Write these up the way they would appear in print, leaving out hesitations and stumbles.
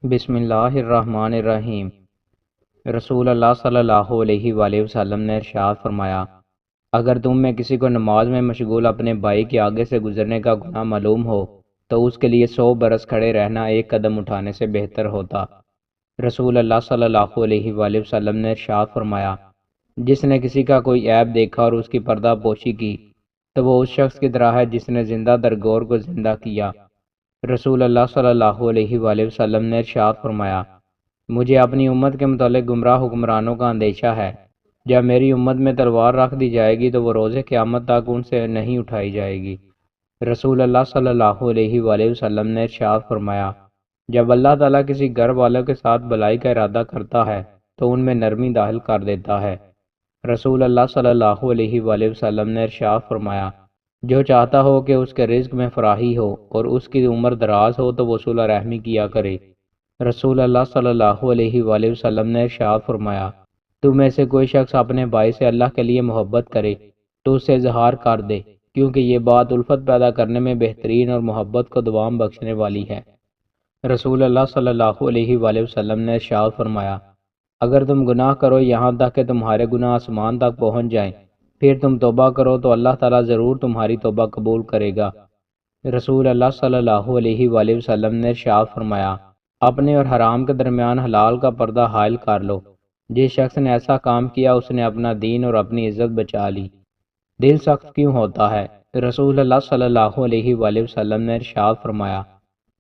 بسم اللہ الرحمن الرحیم۔ رسول اللہ صلی اللہ علیہ وآلہ وسلم نے ارشاد فرمایا، اگر تم میں کسی کو نماز میں مشغول اپنے بھائی کے آگے سے گزرنے کا گناہ معلوم ہو تو اس کے لیے 100 برس کھڑے رہنا ایک قدم اٹھانے سے بہتر ہوتا۔ رسول اللہ صلی اللہ علیہ وآلہ وسلم نے ارشاد فرمایا، جس نے کسی کا کوئی عیب دیکھا اور اس کی پردہ پوشی کی تو وہ اس شخص کی طرح ہے جس نے زندہ درگور کو زندہ کیا۔ رسول اللہ صلی اللہ علیہ وآلہ وسلم نے ارشاد فرمایا، مجھے اپنی امت کے متعلق گمراہ حکمرانوں کا اندیشہ ہے۔ جب میری امت میں تلوار رکھ دی جائے گی تو وہ روز قیامت تک ان سے نہیں اٹھائی جائے گی۔ رسول اللہ صلی اللہ علیہ وآلہ وسلم نے ارشاد فرمایا، جب اللہ تعالیٰ کسی گھر والوں کے ساتھ بھلائی کا ارادہ کرتا ہے تو ان میں نرمی داخل کر دیتا ہے۔ رسول اللہ صلی اللہ علیہ وآلہ وسلم نے ارشاد فرمایا، جو چاہتا ہو کہ اس کے رزق میں فراخی ہو اور اس کی عمر دراز ہو تو وہ صلح رحمی کیا کرے۔ رسول اللہ صلی اللہ علیہ وآلہ وسلم نے ارشاد فرمایا، تم میں سے کوئی شخص اپنے بھائی سے اللہ کے لیے محبت کرے تو اسے اظہار کر دے، کیونکہ یہ بات الفت پیدا کرنے میں بہترین اور محبت کو دوام بخشنے والی ہے۔ رسول اللہ صلی اللہ علیہ وآلہ وسلم نے ارشاد فرمایا، اگر تم گناہ کرو یہاں تک کہ تمہارے گناہ آسمان تک پہنچ جائیں، پھر تم توبہ کرو تو اللہ تعالیٰ ضرور تمہاری توبہ قبول کرے گا۔ رسول اللہ صلی اللہ علیہ وآلہ وسلم نے ارشاد فرمایا، اپنے اور حرام کے درمیان حلال کا پردہ حائل کر لو۔ جس شخص نے ایسا کام کیا اس نے اپنا دین اور اپنی عزت بچا لی۔ دل سخت کیوں ہوتا ہے؟ رسول اللہ صلی اللہ علیہ وآلہ وسلم نے ارشاد فرمایا،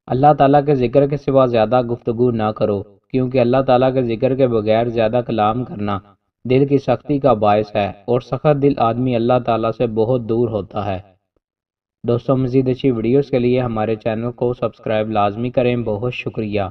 اللہ تعالیٰ کے ذکر کے سوا زیادہ گفتگو نہ کرو، کیونکہ اللہ تعالیٰ کے ذکر کے بغیر زیادہ کلام کرنا دل کی سختی کا باعث ہے اور سخت دل آدمی اللہ تعالیٰ سے بہت دور ہوتا ہے۔ دوستوں، مزید اچھی ویڈیوز کے لیے ہمارے چینل کو سبسکرائب لازمی کریں۔ بہت شکریہ۔